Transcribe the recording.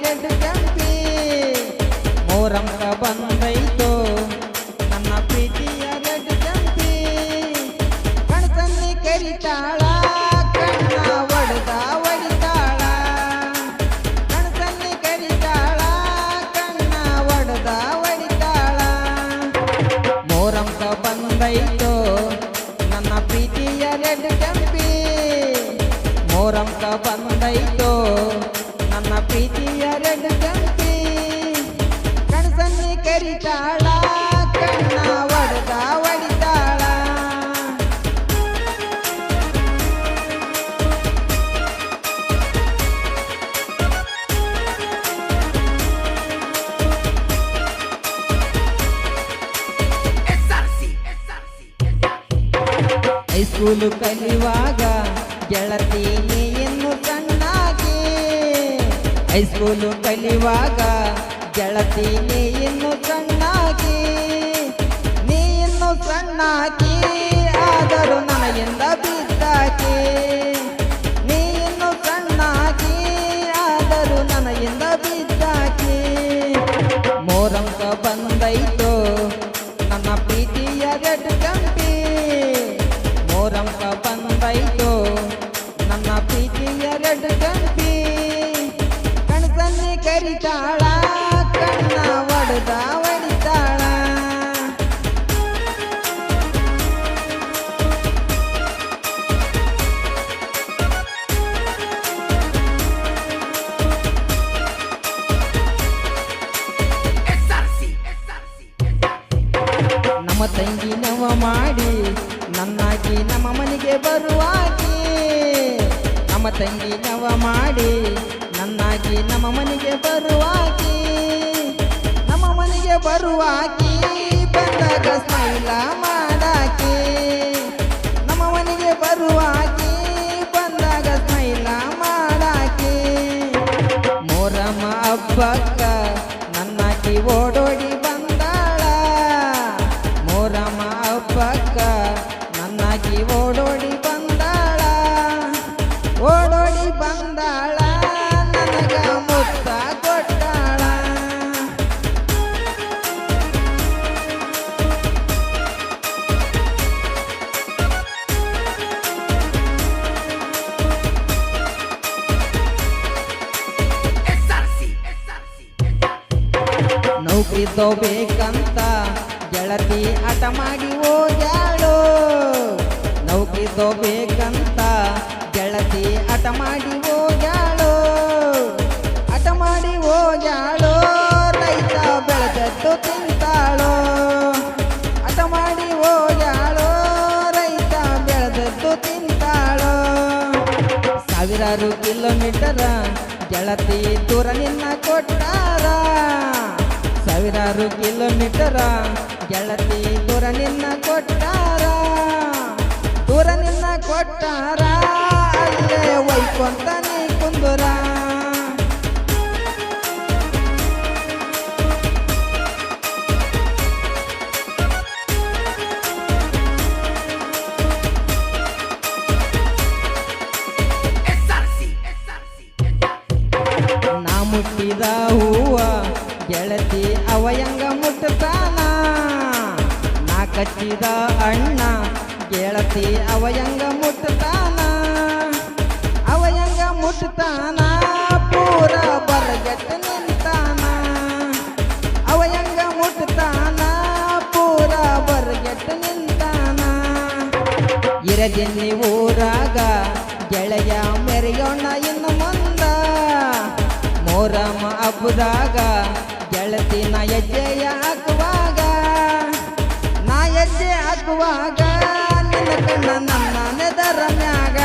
red Kempi ಮೋರಂಕ ಬಂದೈತೋ ನನ್ನ ಪ್ರೀತಿಯ red Kempi ಕಣಸನ್ನಿ ಕರಿತಾಳ ಕಣ್ಣ ಒಡೆದ ಒಡಿತಾಳ ಕಣಸನ್ನಿ ಕರಿತಾಳ ಕಣ್ಣ ಒಡೆದ ಒಡಿತಾಳ ಮೋರಂಕ ಬಂದೈತೋ ನನ್ನ ಪ್ರೀತಿಯ ರೆಡ್ ಕೆಂಪಿ ಮೋರಂಕ ಬಂದೈತೋ ನನ್ನ ಪ್ರೀತಿಯ ರೆಡ್ ಕೆಂಪಿ ಕಣಸನ್ನಿ ಕರಿತಾಳ ಕಣ್ಣ ಒಡೆದ ಒಡಿತಾಳ ಹೈಸ್ಕೂಲು ಕಲಿಯುವಾಗ ಗೆಳತಿ ನೀ ಇನ್ನು ಸಣ್ಣಾಗಿ ಹೈಸ್ಕೂಲು ಕಲಿಯುವಾಗ ಗೆಳತಿ ನೀ ಇನ್ನು ಸಣ್ಣಾಗಿ ನೀ ಇನ್ನು ಸಣ್ಣಾಗಿ ಆದರೂ ನನಗಿಂದ ಬಿದ್ದಾಕಿ ನೀ ಇನ್ನು ಸಣ್ಣಾಗಿ ಆದರೂ ನನಗಿಂದ ಬಿದ್ದಾಕಿ ಮೋರಂಕ ಬಂದೈತೋ ನನ್ನ ಪ್ರೀತಿಯ ರೆಡ್ ಕೆಂಪಿ ಮೋರಂಕ ಬಂದೈತೋ ನನ್ನ ಪ್ರೀತಿಯ ರೆಡ್ ಕೆಂಪಿ ಕಣಸನ್ನಿ ಕರಿತಾಳ ಕಣ್ಣ ಒಡೆದ ಒಡಿತಾಳ ನಮ್ಮ ತಂಗಿ ನವ ಮಾಡಿ ನನ್ನಾಗಿ ನಮ್ಮ ಮನೆಗೆ ಬರುವಾಗಿ ನಮ್ಮ ತಂಗಿ ನವ ಮಾಡಿ ನನ್ನಾಗಿ ನಮ್ಮ ಮನೆಗೆ ಬರುವಾಗಿ ನಮ್ಮ ಮನೆಗೆ ಬರುವಾಗಿ ಬಂದಾಗ ಸ್ಮೈಲ ಮಾಡಾಕಿ ನಮ್ಮ ಮನೆಗೆ ಬರುವಾಗಿ ಬಂದಾಗ ಸ್ಮೈಲ ಮಾಡಾಕಿ ಮೋರಮ್ಮ ಹಬ್ಬಕ್ಕ ನನ್ನಾಕಿ ಓಡೋಡಿ ಬಂದಾಳ ಮೋರಮ್ಮ ಹಬ್ಬಕ್ಕ ನನ್ನಾಗಿ ಓಡೋಡಿ ಬಂದಾಳ ಓಡೋಡಿ ಬಂದಾಳ ನನಗ ಮುತ್ತ ಕೊಟ್ಟಾಳ ನೌಕರಿ ತಗೋಬೇಕಂತ ಗೆಳತಿ ಹಠ ಮಾಡಿ ಹೋಗ್ಯಾಳು ನೌಕರಿ ತಗೋಬೇಕಂತ ಗೆಳತಿ ಹಠ ಮಾಡಿ ಹೋಗ್ಯಾಳು ಹಠ ಮಾಡಿ ಹೋಗ್ಯಾಳು ರೈತ ಬೆಳೆದದ್ದು ತಿಂತಾಳು ಹಠ ಮಾಡಿ ಹೋಗ್ಯಾಳು ರೈತ ಬೆಳೆದದ್ದು ತಿಂತಾಳು ಸಾವಿರಾರು ಕಿಲೋಮೀಟರ್ ಗೆಳತಿ ದೂರ ನಿನ್ನ ಕೊಟ್ಟಾರ ಸಾವಿರಾರು ಕಿಲೋಮೀಟರ್ ಗೆಳತಿ ದೂರ ನಿನ್ನ ಕೊಟ್ಟಾರ ದೂರ ನಿನ್ನ ಕೊಟ್ಟಾರ ಅಲ್ಲೇ ಒಯ್ಕೊಂತ ನೀ ಕುಂದುರ ನಾ ಮುಟ್ಟಿದ ಹೂವ ಗೆಳತಿ ಅವಯಂಗ ಮುಟ್ಟತಾನ ನಾ ಕಚ್ಚಿದ ಅಣ್ಣ ಗೆಳತಿ ಅವಯಂಗ ಮುಟ್ಟತಾನ ಅವಯಂಗ ಮುಟ್ಟತಾನ ಪೂರ ಬರಗೆಟ್ಟು ನಿಂತಾನ ಅವಯಂಗ ಮುಟ್ಟತಾನ ಪೂರ ಬರಗೆಟ್ಟು ನಿಂತಾನ ಇರದಿನ್ನಿ ಊರಾಗ ಗೆಳೆಯ ಮೆರೆಯೋಣ ಇನ್ನು ಮುಂದ ಮೋರಮ್ಮ ಹಬ್ಬದಾಗ ಗೆಳತಿ ನಾ ಹೆಜ್ಜೆಯ ಹಾಕುವಾಗ ನಾ ಹೆಜ್ಜೆ ಹಾಕುವಾಗ ನಿನ್ನ ಕಣ್ಣ ನನ್ನ ನೆದರ ಮ್ಯಾಗ